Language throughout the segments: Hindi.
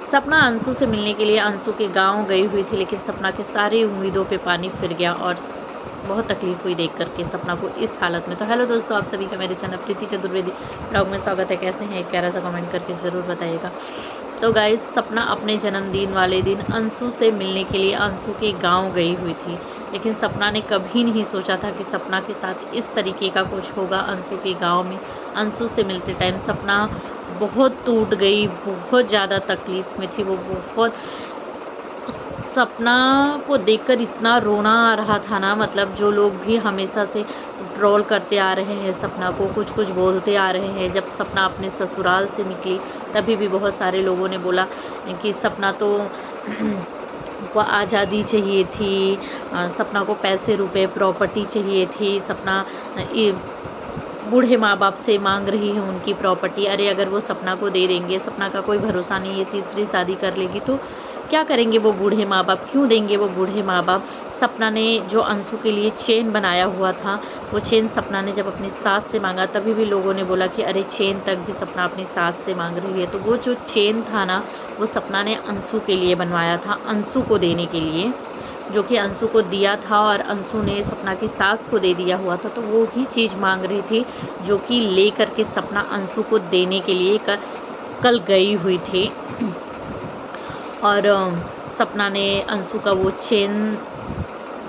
सपना अंशु से मिलने के लिए अंशु के गांव गई हुई थी, लेकिन सपना के सारी उम्मीदों पे पानी फिर गया और बहुत तकलीफ हुई देख करके सपना को इस हालत में। तो हेलो दोस्तों, आप सभी का मेरे चैनल प्रीति चतुर्वेदी ब्लॉग में स्वागत है। कैसे हैं? एक प्यारा सा कमेंट करके ज़रूर बताइएगा। तो गाइस, सपना अपने जन्मदिन वाले दिन अंशु से मिलने के लिए अंशु के गाँव गई हुई थी, लेकिन सपना ने कभी नहीं सोचा था कि सपना के साथ इस तरीके का कुछ होगा। अंशु के गाँव में अंशु से मिलते टाइम सपना बहुत टूट गई, बहुत ज़्यादा तकलीफ़ में थी वो। बहुत उस सपना को देखकर इतना रोना आ रहा था ना, मतलब जो लोग भी हमेशा से ट्रोल करते आ रहे हैं सपना को, कुछ कुछ बोलते आ रहे हैं। जब सपना अपने ससुराल से निकली तभी भी बहुत सारे लोगों ने बोला कि सपना तो को आज़ादी चाहिए थी, सपना को पैसे रुपए प्रॉपर्टी चाहिए थी, सपना बूढ़े माँ बाप से मांग रही है उनकी प्रॉपर्टी। अरे अगर वो सपना को दे देंगे, सपना का कोई भरोसा नहीं है, तीसरी शादी कर लेगी तो क्या करेंगे वो बूढ़े माँ बाप, क्यों देंगे वो बूढ़े माँ बाप। सपना ने जो अंशु के लिए चेन बनाया हुआ था, वो चेन सपना ने जब अपनी सास से मांगा तभी भी लोगों ने बोला कि अरे चेन तक भी सपना अपनी सास से मांग रही है। तो वो जो चेन था ना, वो सपना ने अंशु के लिए बनवाया था, अंशु को देने के लिए, जो कि अंशु को दिया था और अंशु ने सपना की सास को दे दिया हुआ था। तो वो ही चीज़ मांग रही थी जो कि ले करके सपना अंशु को देने के लिए कल गई हुई थी। और सपना ने अंशु का वो चेन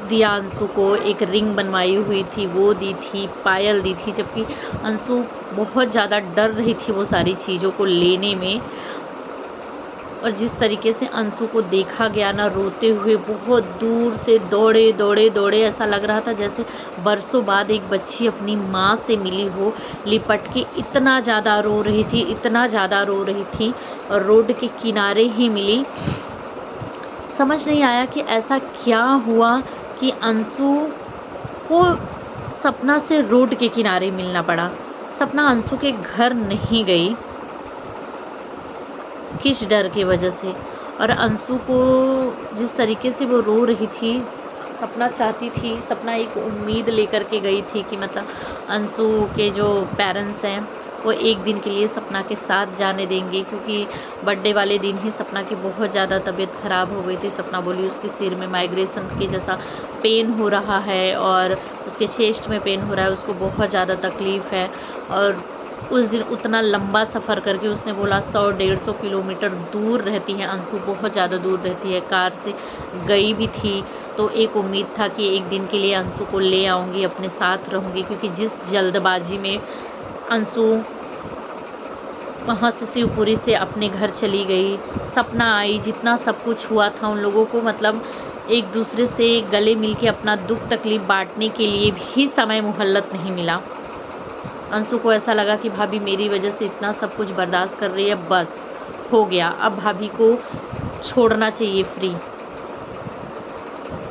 दिया, अंशु को एक रिंग बनवाई हुई थी वो दी थी, पायल दी थी, जबकि अंशु बहुत ज़्यादा डर रही थी वो सारी चीज़ों को लेने में। और जिस तरीके से अंशु को देखा गया ना रोते हुए, बहुत दूर से दौड़े दौड़े दौड़े, ऐसा लग रहा था जैसे बरसों बाद एक बच्ची अपनी माँ से मिली हो, लिपट के इतना ज़्यादा रो रही थी, इतना ज़्यादा रो रही थी। और रोड के किनारे ही मिली। समझ नहीं आया कि ऐसा क्या हुआ कि अंशु को सपना से रोड के किनारे मिलना पड़ा। सपना अंशु के घर नहीं गई, किस डर की वजह से। और अंशु को जिस तरीके से वो रो रही थी, सपना चाहती थी, सपना एक उम्मीद लेकर के गई थी कि मतलब अंशु के जो पेरेंट्स हैं वो एक दिन के लिए सपना के साथ जाने देंगे, क्योंकि बर्थडे वाले दिन ही सपना की बहुत ज़्यादा तबीयत ख़राब हो गई थी। सपना बोली उसके सिर में माइग्रेशन के जैसा पेन हो रहा है और उसके चेस्ट में पेन हो रहा है, उसको बहुत ज़्यादा तकलीफ़ है। और उस दिन उतना लंबा सफ़र करके, उसने बोला 100-150 किलोमीटर दूर रहती है अंशु, बहुत ज़्यादा दूर रहती है, कार से गई भी थी। तो एक उम्मीद था कि एक दिन के लिए अंशु को ले आऊँगी, अपने साथ रहूँगी, क्योंकि जिस जल्दबाजी में अंशु वहाँ से शिवपुरी से अपने घर चली गई, सपना आई, जितना सब कुछ हुआ था उन लोगों को, मतलब एक दूसरे से गले मिल के अपना दुख तकलीफ़ बांटने के लिए भी समय मुहल्लत नहीं मिला। अंशु को ऐसा लगा कि भाभी मेरी वजह से इतना सब कुछ बर्दाश्त कर रही है, बस हो गया, अब भाभी को छोड़ना चाहिए फ्री।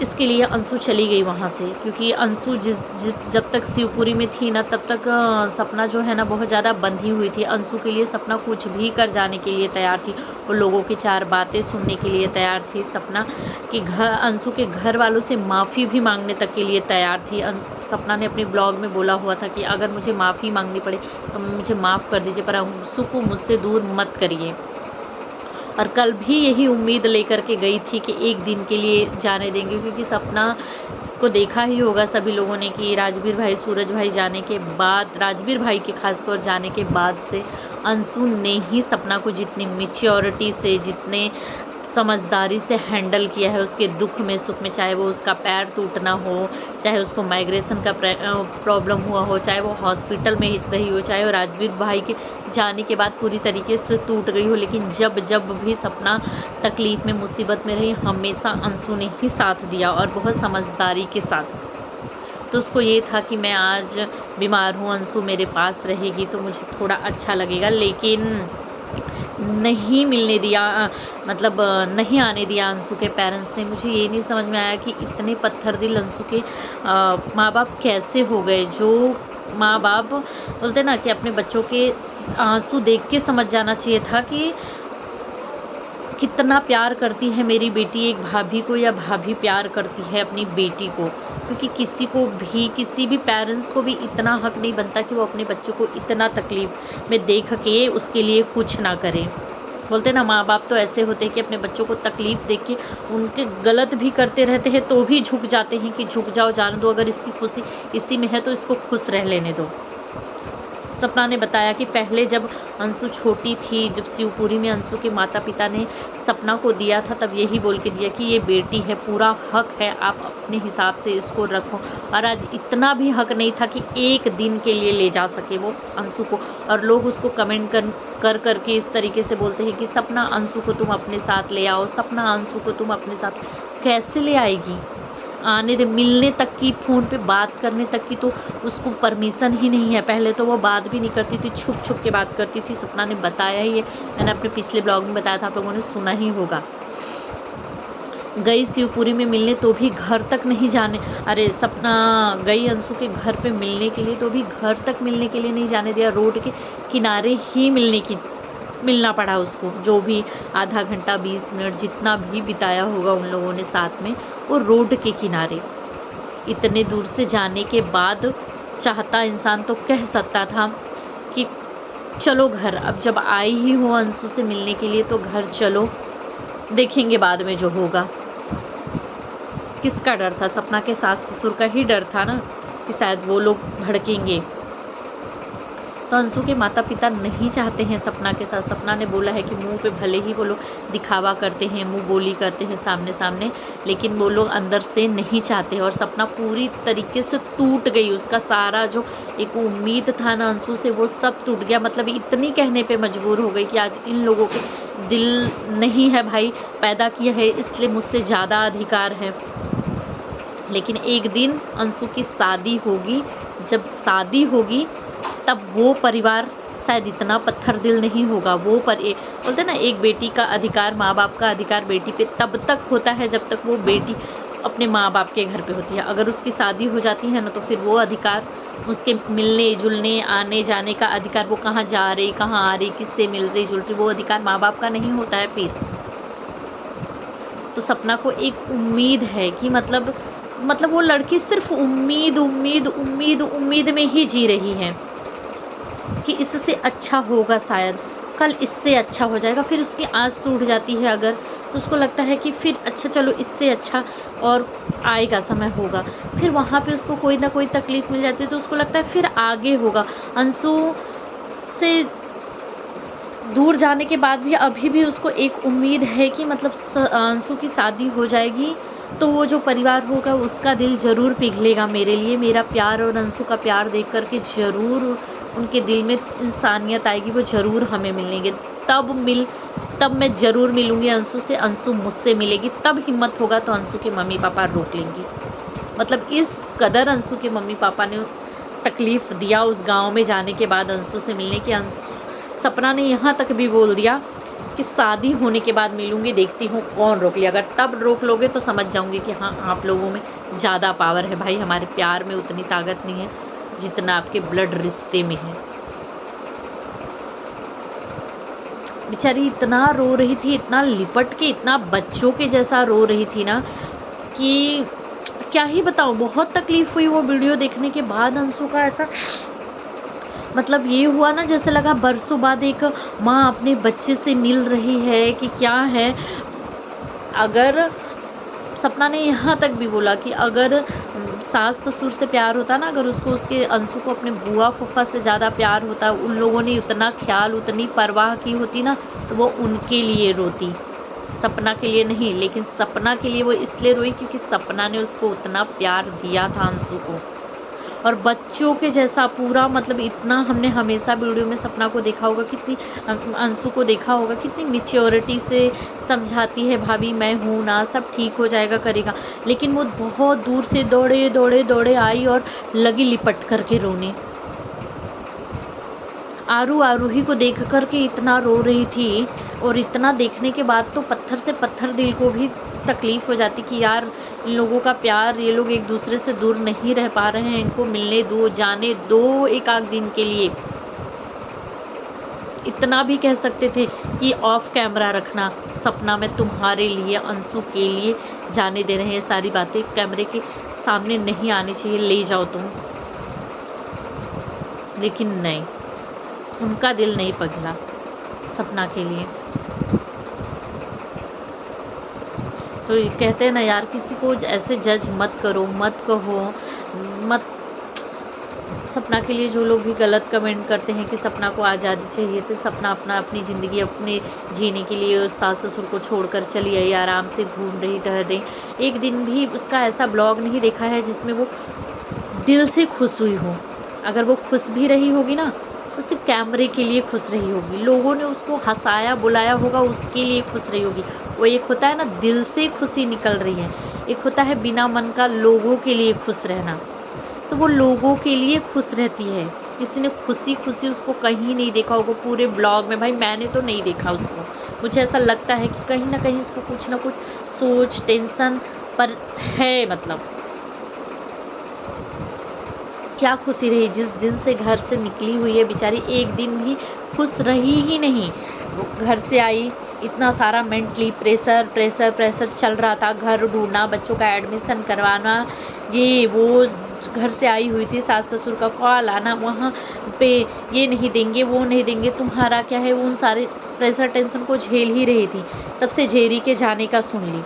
इसके लिए अंशु चली गई वहाँ से, क्योंकि अंशु जब तक शिवपुरी में थी ना, तब तक सपना जो है ना बहुत ज़्यादा बंधी हुई थी। अंशु के लिए सपना कुछ भी कर जाने के लिए तैयार थी, वो लोगों की 4 बातें सुनने के लिए तैयार थी। सपना के घर, अंशु के घर वालों से माफ़ी भी मांगने तक के लिए तैयार थी। सपना ने अपने ब्लॉग में बोला हुआ था कि अगर मुझे माफ़ी मांगनी पड़े तो मुझे माफ़ कर दीजिए, पर अंशु को मुझसे दूर मत करिए। और कल भी यही उम्मीद लेकर के गई थी कि एक दिन के लिए जाने देंगे, क्योंकि सपना को देखा ही होगा सभी लोगों ने कि राजवीर भाई, सूरज भाई जाने के बाद, राजवीर भाई के खासकर जाने के बाद से अंशु ने ही सपना को जितनी मैच्योरिटी से, जितने समझदारी से हैंडल किया है, उसके दुख में सुख में, चाहे वो उसका पैर टूटना हो, चाहे उसको माइग्रेशन का प्रॉब्लम हुआ हो, चाहे वो हॉस्पिटल में रही हो, चाहे वो राजवीर भाई के जाने के बाद पूरी तरीके से टूट गई हो, लेकिन जब जब भी सपना तकलीफ़ में, मुसीबत में रही, हमेशा अंशु ने ही साथ दिया और बहुत समझदारी के साथ। तो उसको ये था कि मैं आज बीमार हूँ, अंशु मेरे पास रहेगी तो मुझे थोड़ा अच्छा लगेगा, लेकिन नहीं मिलने दिया, मतलब नहीं आने दिया अंशु के पेरेंट्स ने। मुझे ये नहीं समझ में आया कि इतने पत्थर दिल अंशु के माँ बाप कैसे हो गए। जो माँ बाप बोलते ना कि अपने बच्चों के आंसू देख के समझ जाना चाहिए था कि कितना प्यार करती है मेरी बेटी एक भाभी को, या भाभी प्यार करती है अपनी बेटी को। क्योंकि किसी को भी, किसी भी पेरेंट्स को भी इतना हक नहीं बनता कि वो अपने बच्चों को इतना तकलीफ़ में देख के उसके लिए कुछ ना करें। बोलते हैं ना, माँ बाप तो ऐसे होते हैं कि अपने बच्चों को तकलीफ़ देख के उनके गलत भी करते रहते हैं तो भी झुक जाते हैं कि झुक जाओ, जाने दो, अगर इसकी खुशी इसी में है तो इसको खुश रह लेने दो। सपना ने बताया कि पहले जब अंशु छोटी थी, जब शिवपुरी में अंशु के माता-पिता ने सपना को दिया था, तब यही बोल के दिया कि ये बेटी है, पूरा हक है, आप अपने हिसाब से इसको रखो। और आज इतना भी हक नहीं था कि एक दिन के लिए ले जा सके वो अंशु को। और लोग उसको कमेंट कर के इस तरीके से बोलते हैं कि सपना, अंशु को तुम अपने साथ ले आओ, सपना अंशु को तुम अपने साथ। कैसे ले आएगी? आने दे, मिलने तक की, फ़ोन पे बात करने तक की तो उसको परमिशन ही नहीं है। पहले तो वो बात भी नहीं करती थी, छुप छुप के बात करती थी। सपना ने बताया ही है, मैंने अपने पिछले ब्लॉग में बताया था, आप लोगों ने सुना ही होगा। गई शिवपुरी में मिलने तो भी घर तक नहीं जाने, अरे सपना गई अंशु के घर पे मिलने के लिए तो भी घर तक मिलने के लिए नहीं जाने दिया, रोड के किनारे ही मिलना पड़ा उसको। जो भी आधा घंटा 20 मिनट जितना भी बिताया होगा उन लोगों ने साथ में, वो रोड के किनारे। इतने दूर से जाने के बाद चाहता इंसान तो कह सकता था कि चलो घर, अब जब आई ही हो अंशु से मिलने के लिए तो घर चलो, देखेंगे बाद में जो होगा। किसका डर था? सपना के सास ससुर का ही डर था ना, कि शायद वो लोग भड़केंगे। तो अंशु के माता पिता नहीं चाहते हैं सपना के साथ। सपना ने बोला है कि मुंह पे भले ही वो लोग दिखावा करते हैं, मुंह बोली करते हैं सामने सामने, लेकिन वो लोग अंदर से नहीं चाहते। और सपना पूरी तरीके से टूट गई, उसका सारा जो एक उम्मीद था ना अंशु से, वो सब टूट गया। मतलब इतनी कहने पे मजबूर हो गई कि आज इन लोगों के दिल नहीं है भाई, पैदा किया है इसलिए मुझसे ज़्यादा अधिकार है। लेकिन एक दिन अंशु की शादी होगी, जब शादी होगी तब वो परिवार शायद इतना पत्थर दिल नहीं होगा। वो बोलते ना, एक बेटी का अधिकार, माँ बाप का अधिकार बेटी पे तब तक होता है जब तक वो बेटी अपने माँ बाप के घर पे होती है। अगर उसकी शादी हो जाती है ना, तो फिर वो अधिकार, उसके मिलने जुलने आने जाने का अधिकार, वो कहाँ जा रही, कहाँ आ रही, किससे मिल रही जुल रही, वो अधिकार माँ बाप का नहीं होता है फिर। तो सपना को एक उम्मीद है कि मतलब वो लड़की सिर्फ उम्मीद उम्मीद उम्मीद उम्मीद में ही जी रही है कि इससे अच्छा होगा, शायद कल इससे अच्छा हो जाएगा। फिर उसकी आस टूट जाती है अगर, तो उसको लगता है कि फिर अच्छा चलो इससे अच्छा और आएगा, समय होगा। फिर वहाँ पे उसको कोई ना कोई तकलीफ़ मिल जाती है तो उसको लगता है फिर आगे होगा। अंशु से दूर जाने के बाद भी अभी भी उसको एक उम्मीद है कि मतलब अंशु की शादी हो जाएगी तो वो जो परिवार होगा उसका दिल ज़रूर पिघलेगा मेरे लिए। मेरा प्यार और अंशु का प्यार देख कर के ज़रूर उनके दिल में इंसानियत आएगी, वो ज़रूर हमें मिलेंगे। तब मैं ज़रूर मिलूँगी अंशु से, अंशु मुझसे मिलेगी, तब हिम्मत होगा तो अंशु के मम्मी पापा रोक लेंगे। मतलब इस कदर अंशु के मम्मी पापा ने तकलीफ़ दिया उस गाँव में जाने के बाद अंशु से मिलने की। सपना ने यहाँ तक भी बोल दिया कि शादी होने के बाद मिलूंगी, देखती हूँ कौन रोक लिया। अगर तब रोक लोगे तो समझ जाऊंगी कि हाँ, आप लोगों में ज़्यादा पावर है भाई, हमारे प्यार में उतनी ताकत नहीं है जितना आपके ब्लड रिश्ते में है। बेचारी इतना रो रही थी, इतना लिपट के, इतना बच्चों के जैसा रो रही थी ना कि क्या ही बताऊँ। बहुत तकलीफ़ हुई वो वीडियो देखने के बाद। अंशु का ऐसा मतलब ये हुआ ना, जैसे लगा बरसों बाद एक माँ अपने बच्चे से मिल रही है कि क्या है। अगर सपना ने यहाँ तक भी बोला कि अगर सास ससुर से प्यार होता ना, अगर उसको उसके अंशु को अपने बुआ फूफा से ज़्यादा प्यार होता, उन लोगों ने उतना ख्याल उतनी परवाह की होती ना, तो वो उनके लिए रोती, सपना के लिए नहीं। लेकिन सपना के लिए वो इसलिए रोई क्योंकि सपना ने उसको उतना प्यार दिया था अंशु को, और बच्चों के जैसा पूरा। मतलब इतना हमने हमेशा वीडियो में सपना को देखा होगा, कितनी अंशु को देखा होगा कितनी मैच्योरिटी से समझाती है, भाभी मैं हूँ ना, सब ठीक हो जाएगा, करेगा। लेकिन वो बहुत दूर से दौड़े आई और लगी लिपट करके रोने। आरूही को देख कर के इतना रो रही थी, और इतना देखने के बाद तो पत्थर से पत्थर दिल को भी तकलीफ़ हो जाती कि यार इन लोगों का प्यार, ये लोग एक दूसरे से दूर नहीं रह पा रहे हैं, इनको मिलने दो, जाने दो एक आध दिन के लिए। इतना भी कह सकते थे कि ऑफ कैमरा रखना, सपना में तुम्हारे लिए, अंशु के लिए जाने दे रहे हैं, सारी बातें कैमरे के सामने नहीं आनी चाहिए, ले जाओ तुम। लेकिन नहीं, उनका दिल नहीं पिघला। सपना के लिए। तो ये कहते हैं ना यार, किसी को ऐसे जज मत करो, मत कहो, मत। सपना के लिए जो लोग भी गलत कमेंट करते हैं कि सपना को आज़ादी चाहिए, तो सपना अपना अपनी ज़िंदगी अपने जीने के लिए सास ससुर को छोड़कर चली आई, आराम से घूम रही टहल रही। एक दिन भी उसका ऐसा ब्लॉग नहीं देखा है जिसमें वो दिल से खुश हुई हो। अगर वो खुश भी रही होगी ना, तो सिर्फ कैमरे के लिए खुश रही होगी, लोगों ने उसको हंसाया बुलाया होगा उसके लिए खुश रही होगी। वो एक होता है ना दिल से खुशी निकल रही है, एक होता है बिना मन का लोगों के लिए खुश रहना। तो वो लोगों के लिए खुश रहती है। किसी ने खुशी खुशी उसको कहीं नहीं देखा होगा पूरे ब्लॉग में, भाई मैंने तो नहीं देखा उसको। मुझे ऐसा लगता है कि कहीं ना कहीं उसको कुछ ना कुछ सोच टेंशन पर है। मतलब क्या खुशी रही, जिस दिन से घर से निकली हुई है बेचारी, एक दिन भी खुश रही ही नहीं। वो घर से आई, इतना सारा मेंटली प्रेशर प्रेशर प्रेशर चल रहा था, घर ढूंढना, बच्चों का एडमिशन करवाना, ये वो। घर से आई हुई थी, सास ससुर का कॉल आना, वहाँ पे ये नहीं देंगे वो नहीं देंगे, तुम्हारा क्या है, उन सारे प्रेशर टेंशन को झेल ही रही थी। तब से जेरी के जाने का सुन ली,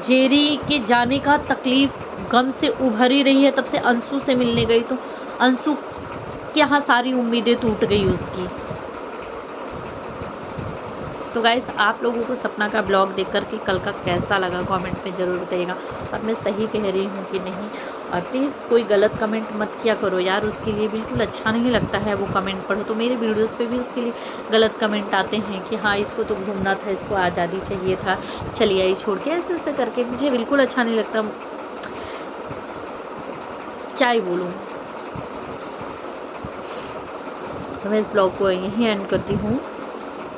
जेरी के जाने का तकलीफ गम से उभर ही रही है। तब से अंशु से मिलने गई तो अंशु के यहाँ सारी उम्मीदें टूट गई उसकी। तो गाइस, आप लोगों को सपना का ब्लॉग देख कर के कल का कैसा लगा कमेंट में ज़रूर बताइएगा, और मैं सही कह रही हूँ कि नहीं। और प्लीज़ कोई गलत कमेंट मत किया करो यार, उसके लिए बिल्कुल अच्छा नहीं लगता है वो कमेंट पढ़ो। तो मेरे वीडियोस पे भी उसके लिए गलत कमेंट आते हैं कि हाँ इसको तो घूमना था, इसको आज़ादी चाहिए था, चली आई छोड़ के, ऐसे ऐसे करके। मुझे बिल्कुल अच्छा नहीं लगता, क्या ही बोलूँ। तो मैं इस ब्लॉग को यहीं एंड करती हूँ।